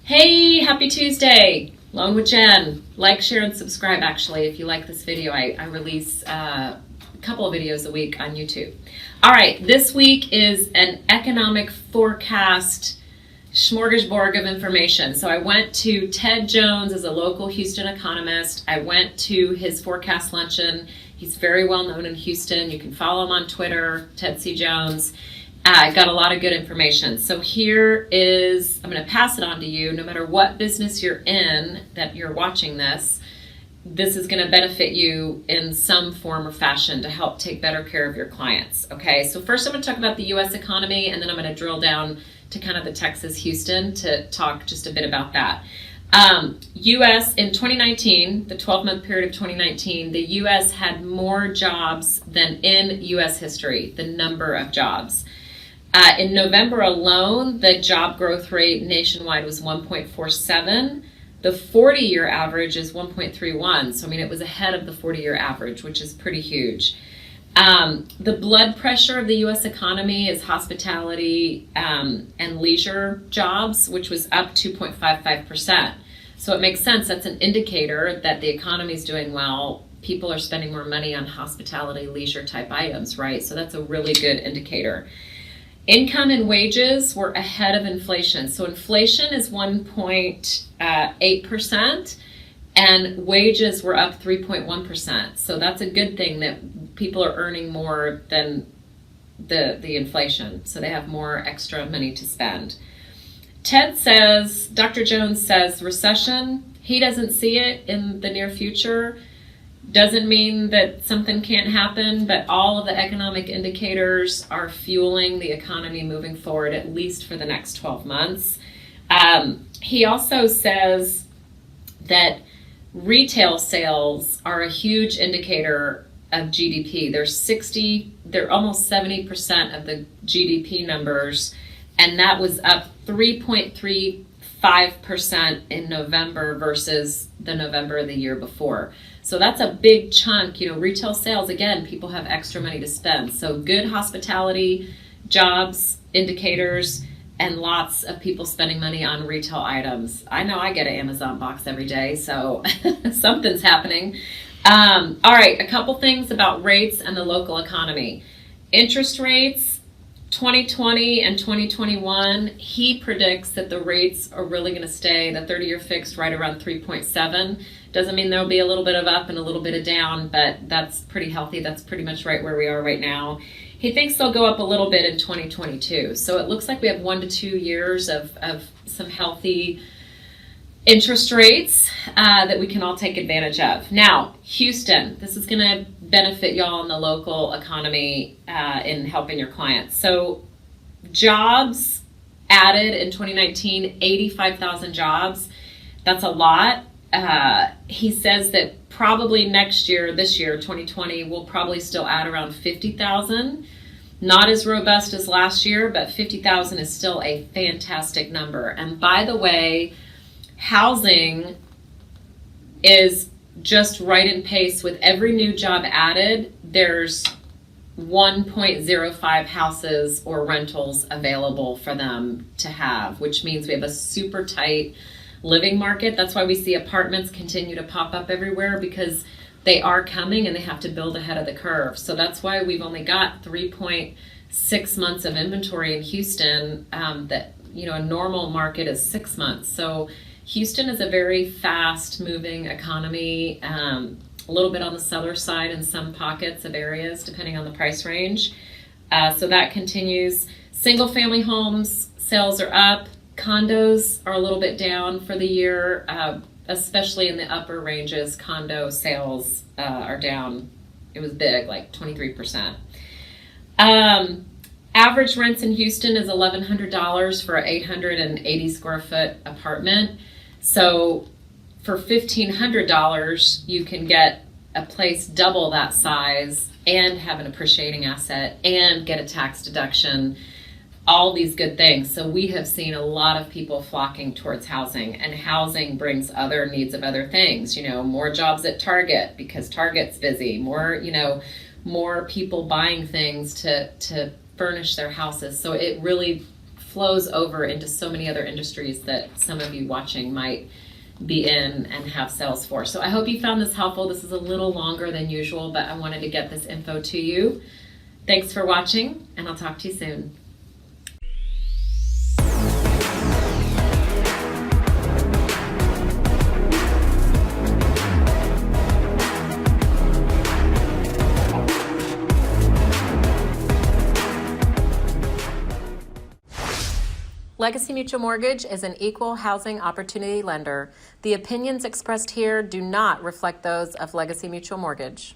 Hey, happy Tuesday. Along with Jen. Like, share, and subscribe, actually, if you like this video. I release a couple of videos a week on YouTube. All right, this week is an economic forecast smorgasbord of information. So I went to Ted Jones as a local Houston economist. I went to his forecast luncheon. He's very well known in Houston. You can follow him on Twitter, Ted C. Jones. I got a lot of good information. So here is, I'm going to pass it on to you. No matter what business you're in that you're watching this, this is going to benefit you in some form or fashion to help take better care of your clients. Okay, so first I'm going to talk about the U.S. economy, and then I'm going to drill down to kind of the Texas Houston to talk just a bit about that. U.S. in 2019, the 12-month period of 2019, the U.S. had more jobs than in U.S. history, the number of jobs. In November alone, the job growth rate nationwide was 1.47. The 40-year average is 1.31. So, I mean, it was ahead of the 40-year average, which is pretty huge. The blood pressure of the U.S. economy is hospitality and leisure jobs, which was up 2.55%. So it makes sense. That's an indicator that the economy is doing well. People are spending more money on hospitality, leisure type items, right? So that's a really good indicator. Income and wages were ahead of inflation. So inflation is 1.8%. And wages were up 3.1%. So that's a good thing that people are earning more than the inflation. So they have more extra money to spend. Dr. Jones says recession, he doesn't see it in the near future. Doesn't mean that something can't happen, but all of the economic indicators are fueling the economy moving forward, at least for the next 12 months. He also says that retail sales are a huge indicator of GDP. They're almost 70% of the GDP numbers, and that was up 3.35% in November versus the November of the year before. So that's a big chunk. Retail sales, again, people have extra money to spend. So good hospitality, jobs, indicators, and lots of people spending money on retail items. I know I get an Amazon box every day, so something's happening. All right, a couple things about rates and the local economy. Interest rates, 2020 and 2021, he predicts that the rates are really going to stay, the 30-year fixed, right around 3.7. Doesn't mean there'll be a little bit of up and a little bit of down, but that's pretty healthy. That's pretty much right where we are right now. He thinks they'll go up a little bit in 2022. So it looks like we have 1 to 2 years of some healthy interest rates that we can all take advantage of. Now, Houston, this is going to benefit y'all in the local economy in helping your clients. So jobs added in 2019, 85,000 jobs. That's a lot. He says that probably this year, 2020, we'll probably still add around 50,000. Not as robust as last year, but 50,000 is still a fantastic number. And by the way, housing is just right in pace with every new job added. There's 1.05 houses or rentals available for them to have, which means we have a super tight living market. That's why we see apartments continue to pop up everywhere, because they are coming and they have to build ahead of the curve. So that's why we've only got 3.6 months of inventory in Houston. A normal market is 6 months. So Houston is a very fast moving economy, a little bit on the seller side in some pockets of areas, depending on the price range. So that continues. Single family homes, sales are up. Condos are a little bit down for the year, especially in the upper ranges. Condo sales are down. It was big, like 23%. Average rents in Houston is $1,100 for an 880 square foot apartment. So for $1,500, you can get a place double that size and have an appreciating asset and get a tax deduction. All these good things. So we have seen a lot of people flocking towards housing, and housing brings other needs of other things. More jobs at Target because Target's busy. More more people buying things to furnish their houses. So it really flows over into so many other industries that some of you watching might be in and have sales for. So I hope you found this helpful. This is a little longer than usual, but I wanted to get this info to you. Thanks for watching, and I'll talk to you soon. Legacy Mutual Mortgage is an equal housing opportunity lender. The opinions expressed here do not reflect those of Legacy Mutual Mortgage.